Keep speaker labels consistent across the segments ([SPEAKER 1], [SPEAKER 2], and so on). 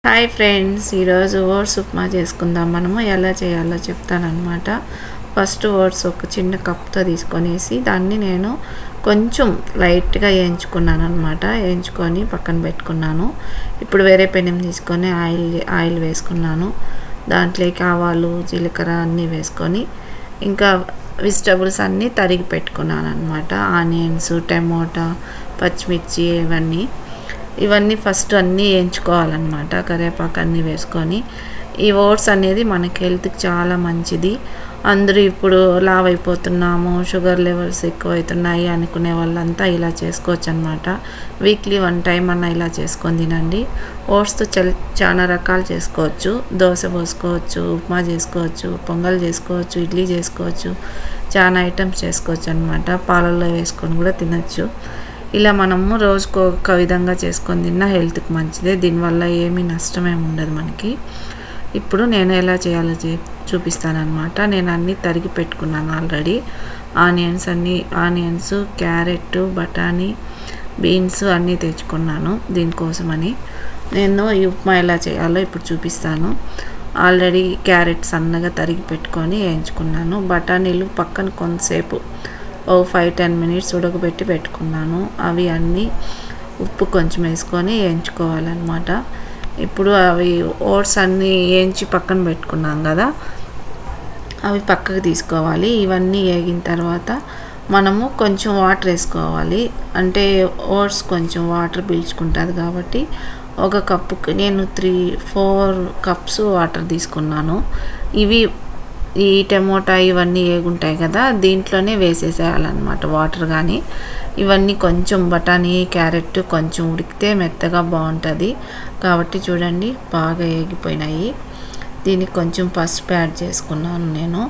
[SPEAKER 1] Hi friends, ఈరోజు oats upma చేసుకుందాం. మనము ఎలా చేయాలో చెప్తానన్నమాట. ఫస్ట్ ఓట్స్ ఒక చిన్న కప్తో తీసుకొనేసి దాన్ని నేను కొంచెం లైట్గా వేయించుకున్నాను అనమాట. వేయించుకొని పక్కన పెట్టుకున్నాను. ఇప్పుడు వేరే పెనం తీసుకొని ఆయిల్ వేసుకున్నాను. దాంట్లోకి ఆవాలు, జీలకర్ర అన్నీ వేసుకొని ఇంకా వెజిటబుల్స్ అన్నీ తరిగి పెట్టుకున్నాను అనమాట. ఆనియన్స్, టమోటా, పచ్చిమిర్చి ఇవన్నీ ఫస్ట్ అన్నీ వేయించుకోవాలన్నమాట. కరివేపాకు అన్నీ వేసుకొని, ఈ ఓట్స్ అనేది మనకి హెల్త్కి చాలా మంచిది. అందరూ ఇప్పుడు లావ్ అయిపోతున్నాము, షుగర్ లెవెల్స్ ఎక్కువవుతున్నాయి అనుకునే వాళ్ళంతా ఇలా చేసుకోవచ్చు అనమాట. వీక్లీ 1 టైం అన్న ఇలా చేసుకొని తినండి. ఓట్స్తో చాలా రకాలు చేసుకోవచ్చు. దోశ పోసుకోవచ్చు, ఉప్మా చేసుకోవచ్చు, పొంగల్ చేసుకోవచ్చు, ఇడ్లీ చేసుకోవచ్చు, చాలా ఐటమ్స్ చేసుకోవచ్చు అనమాట. పాలల్లో వేసుకొని కూడా తినచ్చు. ఇలా మనము రోజుకు ఒక విధంగా చేసుకొని తిన్నా హెల్త్కి మంచిదే. దీనివల్ల ఏమీ నష్టమేమి ఉండదు మనకి. ఇప్పుడు నేను ఎలా చేయాలో చూపిస్తానమాట. నేను అన్నీ తరిగి పెట్టుకున్నాను ఆల్రెడీ. ఆనియన్స్, క్యారెట్, బఠానీ, బీన్స్ అన్నీ తెచ్చుకున్నాను దీనికోసమని. నేను ఈ ఉప్మా ఎలా చేయాలో ఇప్పుడు చూపిస్తాను. ఆల్రెడీ క్యారెట్ సన్నగా తరిగి పెట్టుకొని వేయించుకున్నాను. బఠానీలు పక్కన కొంతసేపు 5-10 మినిట్స్ ఉడకబెట్టి పెట్టుకున్నాను. అవి అన్నీ ఉప్పు కొంచెం వేసుకొని వేయించుకోవాలన్నమాట. ఇప్పుడు అవి ఓట్స్ అన్నీ వేయించి పక్కన పెట్టుకున్నాం కదా, అవి పక్కకు తీసుకోవాలి. ఇవన్నీ వేగిన తర్వాత మనము కొంచెం వాటర్ వేసుకోవాలి. అంటే ఓట్స్ కొంచెం వాటర్ పీల్చుకుంటుంది కాబట్టి ఒక కప్పుకి నేను 3-4 కప్స్ వాటర్ తీసుకున్నాను. ఈ టమోటా ఇవన్నీ వేగుంటాయి కదా, దీంట్లోనే వేసేసేయాలన్నమాట వాటర్. కానీ ఇవన్నీ కొంచెం బఠానీ, క్యారెట్ కొంచెం ఉడికితే మెత్తగా బాగుంటుంది కాబట్టి చూడండి బాగా వేగిపోయినాయి. దీనికి కొంచెం పసుపు యాడ్ చేసుకున్నాను. నేను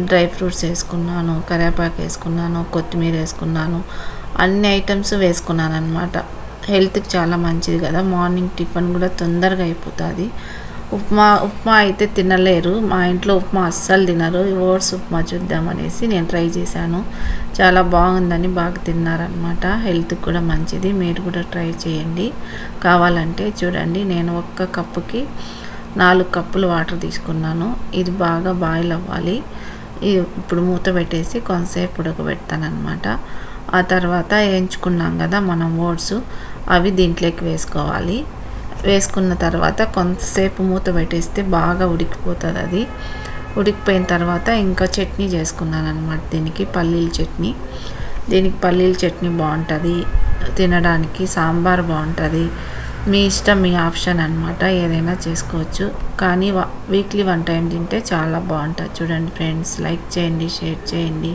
[SPEAKER 1] డ్రై ఫ్రూట్స్ వేసుకున్నాను, కరివేపాకు వేసుకున్నాను, కొత్తిమీర వేసుకున్నాను, అన్ని ఐటమ్స్ వేసుకున్నాను అనమాట. హెల్త్కి చాలా మంచిది కదా. మార్నింగ్ టిఫిన్ కూడా తొందరగా అయిపోతుంది. ఉప్మా అయితే తినలేరు, మా ఇంట్లో ఉప్మా అస్సలు తినరు. ఓట్స్ ఉప్మా చూద్దామనేసి నేను ట్రై చేశాను. చాలా బాగుందని బాగా తిన్నారనమాట. హెల్త్కి కూడా మంచిది. మీరు కూడా ట్రై చేయండి. కావాలంటే చూడండి, నేను 1 కప్పుకి 4 కప్పులు వాటర్ తీసుకున్నాను. ఇది బాగా బాయిల్ అవ్వాలి. ఇప్పుడు మూత పెట్టేసి కొంతసేపు ఉడకబెడతానమాట. ఆ తర్వాత వేయించుకున్నాం కదా మనం ఓట్స్, అవి దీంట్లోకి వేసుకోవాలి. వేసుకున్న తర్వాత కొంతసేపు మూత పెట్టేస్తే బాగా ఉడికిపోతుంది. అది ఉడికిపోయిన తర్వాత ఇంకా చట్నీ చేసుకున్నాను అనమాట. దీనికి పల్లీల చట్నీ బాగుంటుంది తినడానికి. సాంబార్ బాగుంటుంది. మీ ఇష్టం, మీ ఆప్షన్ అనమాట. ఏదైనా చేసుకోవచ్చు. కానీ వీక్లీ 1 టైం తింటే చాలా బాగుంటుంది. చూడండి ఫ్రెండ్స్, లైక్ చేయండి, షేర్ చేయండి.